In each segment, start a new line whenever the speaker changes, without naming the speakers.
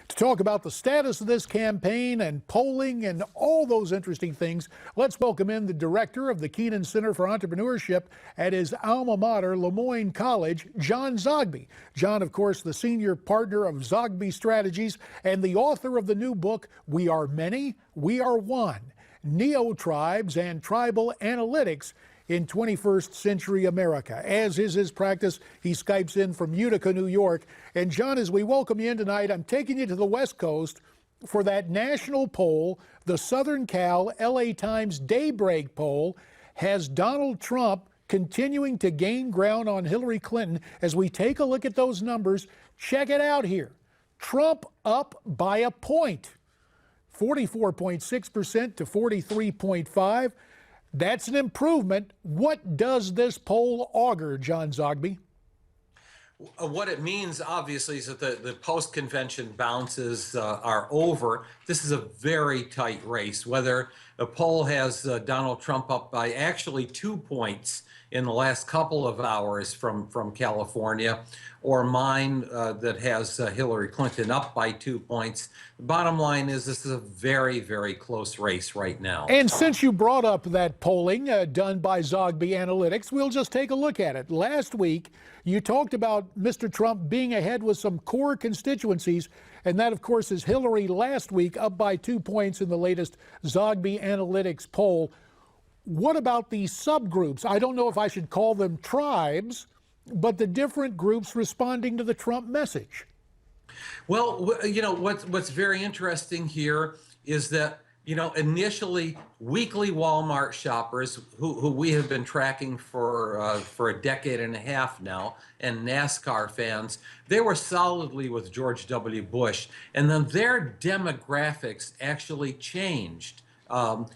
To talk about the status of this campaign and polling and all those interesting things, let's welcome in the director of the Keenan Center for Entrepreneurship at his alma mater, Lemoyne College, John Zogby. John, of course, the senior partner of Zogby Strategies and the author of the new book, We Are Many, We Are One, Neo-Tribes and Tribal Analytics in 21st Century America. As is his practice, he Skypes in from Utica, New York. And John, as we welcome you in tonight, I'm taking you to the West Coast for that national poll. The Southern Cal LA Times Daybreak poll has Donald Trump continuing to gain ground on Hillary Clinton. As we take a look at those numbers, check it out here. Trump up by a point, 44.6% to 43.5%. That's an improvement. What does this poll augur, John Zogby?
What it means, obviously, is that the post-convention bounces are over. This is a very tight race. Whether a poll has Donald Trump up by actually 2 points in the last couple of hours from California, or mine that has Hillary Clinton up by 2 points. The bottom line is this is a very, very close race right now.
And since you brought up that polling done by Zogby Analytics, we'll just take a look at it. Last week, you talked about Mr. Trump being ahead with some core constituencies, and that, of course, is Hillary last week up by 2 points in the latest Zogby Analytics poll. What about these subgroups? I don't know if I should call them tribes, but the different groups responding to the Trump message.
Well, you know, what's very interesting here is that, you know, initially weekly Walmart shoppers who we have been tracking for a decade and a half now, and NASCAR fans, they were solidly with George W. Bush. And then their demographics actually changed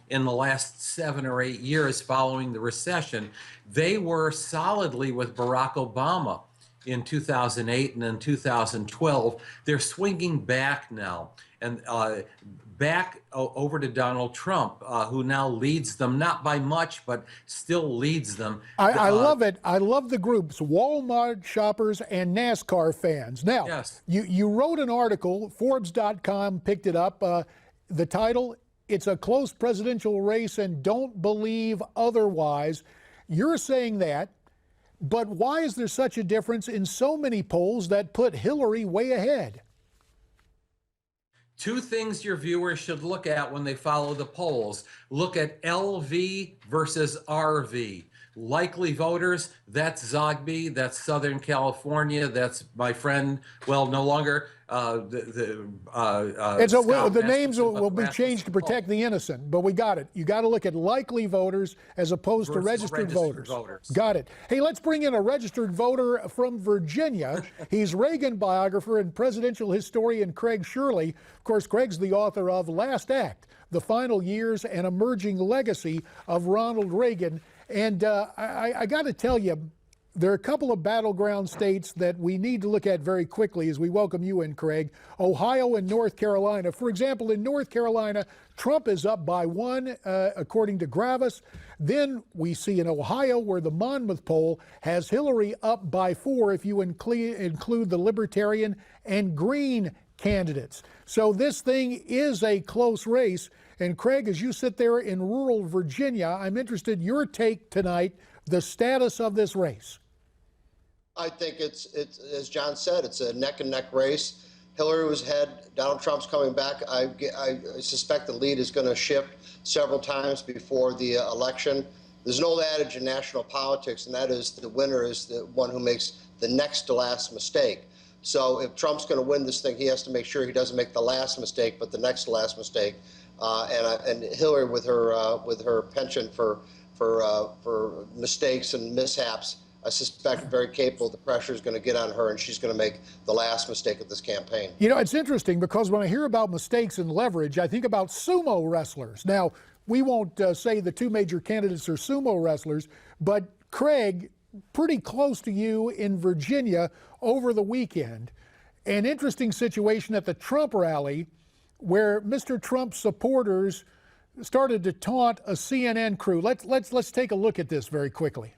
in the last 7 or 8 years following the recession. They were solidly with Barack Obama in 2008 and then 2012. They're swinging back now and back over to Donald Trump, who now leads them, not by much, but still leads them.
I love it. I love the groups, Walmart shoppers and NASCAR fans. Now,
yes.
you wrote an article, Forbes.com picked it up. The title, It's a Close Presidential Race and Don't Believe Otherwise. You're saying that, but why is there such a difference in so many polls that put Hillary way ahead?
Two things your viewers should look at when they follow the polls. Look at LV versus RV. Likely voters, that's Zogby, that's Southern California, that's my friend, well, no longer
The names will be changed to protect the innocent, but we got it. You got to look at likely voters as opposed to registered voters. Got it. Hey, let's bring in a registered voter from Virginia. He's Reagan biographer and presidential historian Craig Shirley. Of course, Craig's the author of Last Act, The Final Years and Emerging Legacy of Ronald Reagan. And I got to tell you, there are a couple of battleground states that we need to look at very quickly as we welcome you in, Craig. Ohio and North Carolina. For example, in North Carolina, Trump is up by 1, according to Gravis. Then we see in Ohio where the Monmouth poll has Hillary up by 4 if you include the Libertarian and Green candidates. So this thing is a close race. And Craig, as you sit there in rural Virginia, I'm interested in your take tonight, the status of this race.
I think it's as John said, it's a neck and neck race. Hillary was ahead. Donald Trump's coming back. I suspect the lead is going to shift several times before the election. There's an old adage in national politics, and that is the winner is the one who makes the next to last mistake. So if Trump's going to win this thing, he has to make sure he doesn't make the last mistake, but the next to last mistake. And Hillary, with her penchant for mistakes and mishaps, I suspect very capable. The pressure is going to get on her, and she's going to make the last mistake of this campaign.
You know, it's interesting because when I hear about mistakes and leverage, I think about sumo wrestlers. Now, we won't say the two major candidates are sumo wrestlers, but Craig, pretty close to you in Virginia over the weekend. An interesting situation at the Trump rally where Mr. Trump's supporters started to taunt a CNN crew. Let's take a look at this very quickly.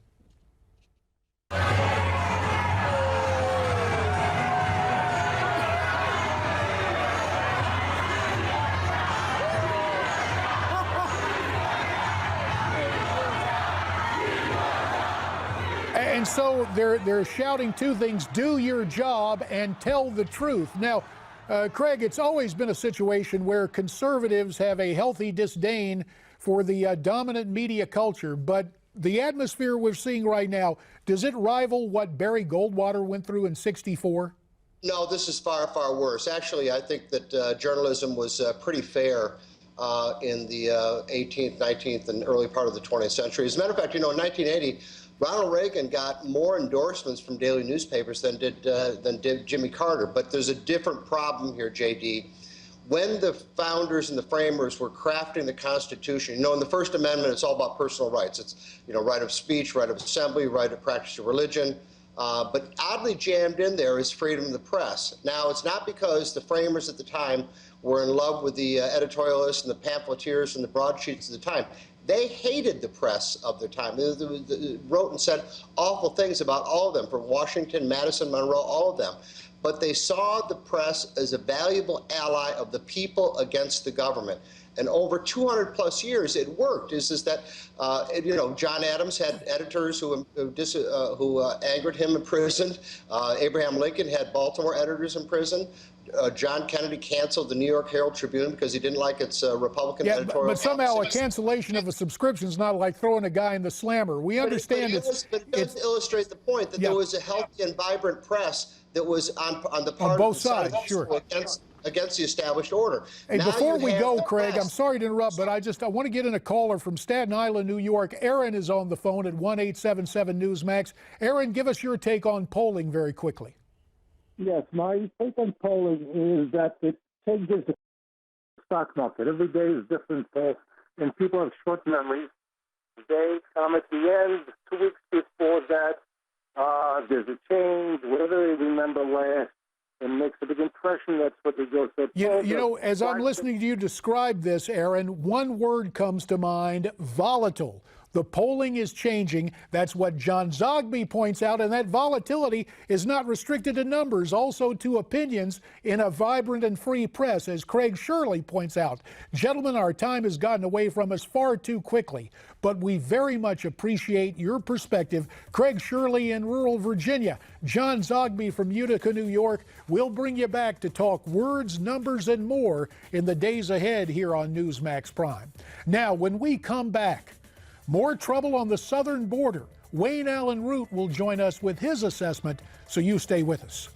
so they're shouting two things: do your job and tell the truth. Now, Craig, it's always been a situation where conservatives have a healthy disdain for the dominant media culture, but the atmosphere we're seeing right now, does it rival what Barry Goldwater went through in '64?
No, this is far, far worse. Actually, I think that journalism was pretty fair in the 18th, 19th, and early part of the 20th century. As a matter of fact, in 1980, Ronald Reagan got more endorsements from daily newspapers than did Jimmy Carter. But there's a different problem here, JD. When the founders and the framers were crafting the Constitution, in the First Amendment, it's all about personal rights. It's, right of speech, right of assembly, right of practice of religion. But oddly jammed in there is freedom of the press. Now, it's not because the framers at the time were in love with the editorialists and the pamphleteers and the broadsheets of the time. They hated the press of their time. They wrote and said awful things about all of them, from Washington, Madison, Monroe, all of them. But they saw the press as a valuable ally of the people against the government. And over 200 plus years, it worked. John Adams had editors who angered him in prison. Abraham Lincoln had Baltimore editors in prison. John Kennedy canceled the New York Herald Tribune because he didn't like its Republican editorial.
But somehow a cancellation of a subscription is not like throwing a guy in the slammer. We understand
it does illustrate the point that there was a healthy and vibrant press that was on the part
on both
of
sides, sure,
against the established order.
Hey, before we go, Craig, I'm sorry to interrupt, but I want to get in a caller from Staten Island, New York. Aaron is on the phone at 1-877-Newsmax. Aaron, give us your take on polling very quickly.
Yes, my take on polling is that it changes the stock market. Every day is different, and people have short memories. They come at the end, 2 weeks before that, there's a change, whatever they remember last, and makes a big impression. That's what they go to.
As I'm listening to you describe this, Aaron, one word comes to mind: volatile. The polling is changing. That's what John Zogby points out, and that volatility is not restricted to numbers, also to opinions in a vibrant and free press, as Craig Shirley points out. Gentlemen, our time has gotten away from us far too quickly, but we very much appreciate your perspective. Craig Shirley in rural Virginia, John Zogby from Utica, New York. We'll bring you back to talk words, numbers, and more in the days ahead here on Newsmax Prime. Now, when we come back, more trouble on the southern border. Wayne Allen Root will join us with his assessment, so you stay with us.